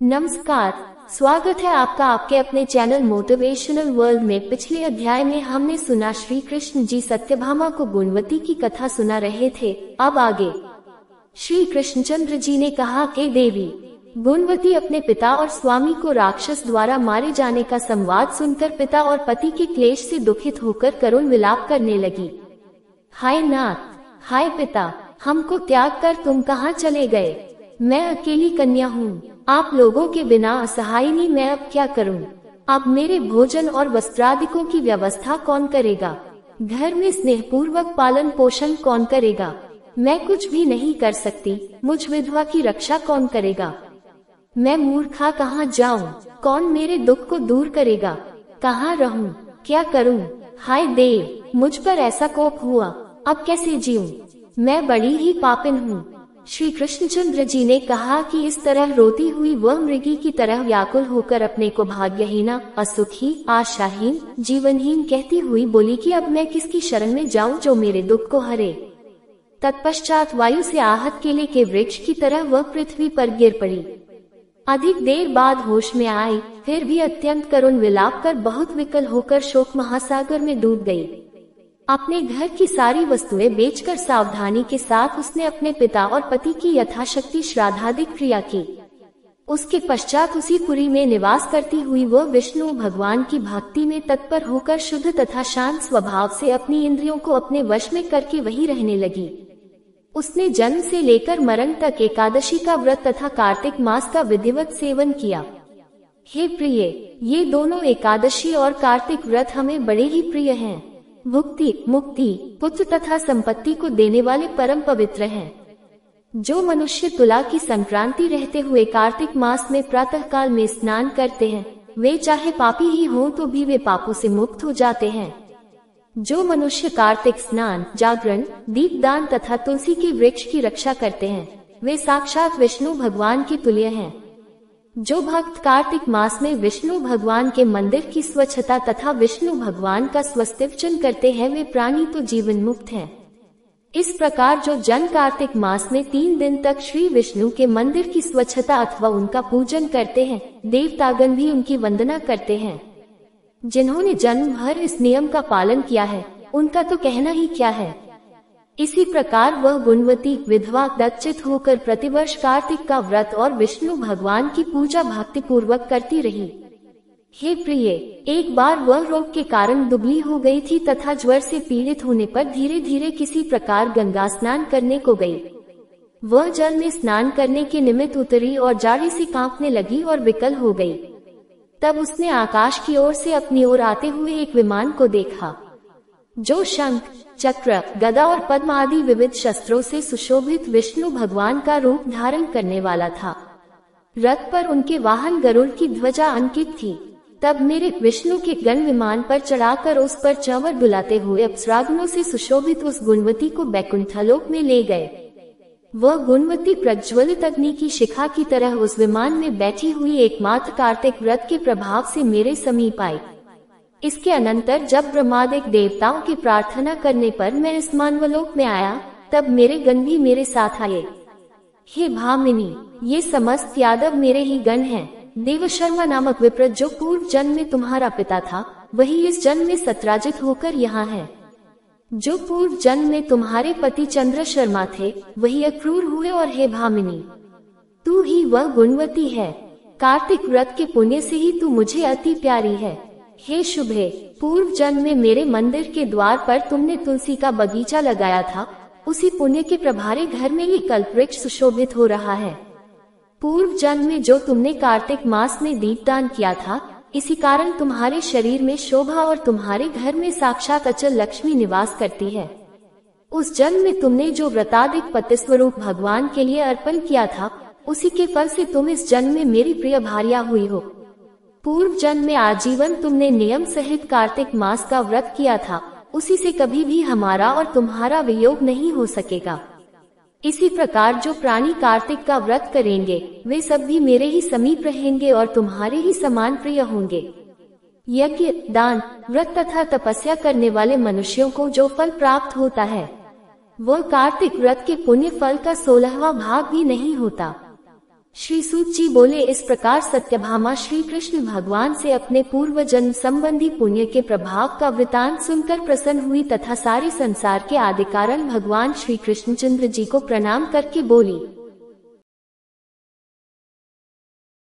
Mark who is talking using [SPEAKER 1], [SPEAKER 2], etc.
[SPEAKER 1] नमस्कार। स्वागत है आपका आपके अपने चैनल मोटिवेशनल वर्ल्ड में। पिछले अध्याय में हमने सुना श्री कृष्ण जी सत्यभामा को गुणवती की कथा सुना रहे थे। अब आगे श्री कृष्णचंद्र जी ने कहा कि देवी गुणवती अपने पिता और स्वामी को राक्षस द्वारा मारे जाने का संवाद सुनकर पिता और पति के क्लेश से दुखित होकर करुण विलाप करने लगी। हाय नाथ, हाय पिता, हमको त्याग कर तुम कहाँ चले गए? मैं अकेली कन्या हूँ, आप लोगों के बिना असहायिनी मैं अब क्या करूं? अब मेरे भोजन और वस्त्रादिकों की व्यवस्था कौन करेगा? घर में स्नेहपूर्वक पालन पोषण कौन करेगा? मैं कुछ भी नहीं कर सकती, मुझ विधवा की रक्षा कौन करेगा? मैं मूर्खा कहाँ जाऊं? कौन मेरे दुख को दूर करेगा? कहाँ रहूं? क्या करूं? हाय देव, मुझ पर ऐसा कोप हुआ, अब कैसे जीऊं? मैं बड़ी ही पापिन हूँ। श्री कृष्णचंद्र जी ने कहा कि इस तरह रोती हुई वह मृगी की तरह व्याकुल होकर अपने को भाग्यहीना, असुखी, आशाहीन, जीवनहीन कहती हुई बोली कि अब मैं किसकी शरण में जाऊं जो मेरे दुख को हरे। तत्पश्चात वायु से आहत केले के वृक्ष की तरह वह पृथ्वी पर गिर पड़ी। अधिक देर बाद होश में आई, फिर भी अत्यंत करुण विलाप कर बहुत विकल होकर शोक महासागर में डूब गई। अपने घर की सारी वस्तुएं बेचकर सावधानी के साथ उसने अपने पिता और पति की यथाशक्ति श्राद्धादिक क्रिया की। उसके पश्चात उसी पुरी में निवास करती हुई वह विष्णु भगवान की भक्ति में तत्पर होकर शुद्ध तथा शांत स्वभाव से अपनी इंद्रियों को अपने वश में करके वहीं रहने लगी। उसने जन्म से लेकर मरण तक एकादशी का व्रत तथा कार्तिक मास का विधिवत सेवन किया। हे प्रिय, ये दोनों एकादशी और कार्तिक व्रत हमें बड़े ही प्रिय हैं। भुक्ति, मुक्ति, पुत्र तथा संपत्ति को देने वाले परम पवित्र हैं। जो मनुष्य तुला की संक्रांति रहते हुए कार्तिक मास में प्रातः काल में स्नान करते हैं, वे चाहे पापी ही हों तो भी वे पापों से मुक्त हो जाते हैं। जो मनुष्य कार्तिक स्नान, जागरण, दीपदान तथा तुलसी के वृक्ष की रक्षा करते हैं, वे साक्षात विष्णु भगवान के तुल्य हैं। जो भक्त कार्तिक मास में विष्णु भगवान के मंदिर की स्वच्छता तथा विष्णु भगवान का स्वस्तिवचन करते हैं, वे प्राणी तो जीवन मुक्त हैं। इस प्रकार जो जन कार्तिक मास में 3 दिन तक श्री विष्णु के मंदिर की स्वच्छता अथवा उनका पूजन करते हैं, देवतागण भी उनकी वंदना करते हैं। जिन्होंने जन्म भर इस नियम का पालन किया है, उनका तो कहना ही क्या है। इसी प्रकार वह गुणवती विधवा दत्चित होकर प्रतिवर्ष कार्तिक का व्रत और विष्णु भगवान की पूजा भक्ति पूर्वक करती रही। हे प्रिय, एक बार वह रोग के कारण दुबली हो गई थी तथा ज्वर से पीड़ित होने पर धीरे धीरे किसी प्रकार गंगा स्नान करने को गई। वह जल में स्नान करने के निमित्त उतरी और जाड़े से कांपने लगी और विकल हो गई। तब उसने आकाश की ओर से अपनी ओर आते हुए एक विमान को देखा, जो शंख, चक्र, गदा और पद्म आदि विविध शस्त्रों से सुशोभित विष्णु भगवान का रूप धारण करने वाला था। रथ पर उनके वाहन गरुड़ की ध्वजा अंकित थी। तब मेरे विष्णु के गण विमान पर चढ़ाकर उस पर चंवर डुलाते हुए अप्सरागणों से सुशोभित उस गुणवती को बैकुंठलोक में ले गए। वह गुणवती प्रज्वलित अग्नि की शिखा की तरह उस विमान में बैठी हुई एकमात्र कार्तिक व्रत के प्रभाव से मेरे समीप आई। इसके अनंतर जब ब्रह्मादिक देवताओं की प्रार्थना करने पर मैं इस मानवलोक में आया, तब मेरे गण भी मेरे साथ आए। हे भामिनी, ये समस्त यादव मेरे ही गण हैं। देवशर्मा नामक विप्र जो पूर्व जन्म में तुम्हारा पिता था, वही इस जन्म में सत्राजित होकर यहाँ है। जो पूर्व जन्म में तुम्हारे पति चंद्र शर्मा थे, वही अक्रूर हुए। और हे भामिनी, तू ही वह गुणवती है। कार्तिक व्रत के पुण्य से ही तू मुझे अति प्यारी है। हे शुभे, पूर्व जन्म में मेरे मंदिर के द्वार पर तुमने तुलसी का बगीचा लगाया था, उसी पुण्य के प्रभारे घर में ही कल्पवृक्ष सुशोभित हो रहा है। पूर्व जन्म में जो तुमने कार्तिक मास में दीपदान किया था, इसी कारण तुम्हारे शरीर में शोभा और तुम्हारे घर में साक्षात अचल लक्ष्मी निवास करती है। उस जन्म में तुमने जो व्रतादिक पति स्वरूप भगवान के लिए अर्पण किया था, उसी के फल से तुम इस जन्म में मेरी प्रिय भार्या हुई हो। पूर्व जन्म में आजीवन तुमने नियम सहित कार्तिक मास का व्रत किया था, उसी से कभी भी हमारा और तुम्हारा वियोग नहीं हो सकेगा। इसी प्रकार जो प्राणी कार्तिक का व्रत करेंगे, वे सब भी मेरे ही समीप रहेंगे और तुम्हारे ही समान प्रिय होंगे। यज्ञ, दान, व्रत तथा तपस्या करने वाले मनुष्यों को जो फल प्राप्त होता है, वह कार्तिक व्रत के पुण्य फल का 16वां भाग भी नहीं होता। श्री सूत जी बोले, इस प्रकार सत्यभामा श्री कृष्ण भगवान से अपने पूर्व जन्म संबंधी पुण्य के प्रभाव का वृतांत सुनकर प्रसन्न हुई तथा सारे संसार के आदि कारण भगवान श्री कृष्णचंद्र जी को प्रणाम करके बोली,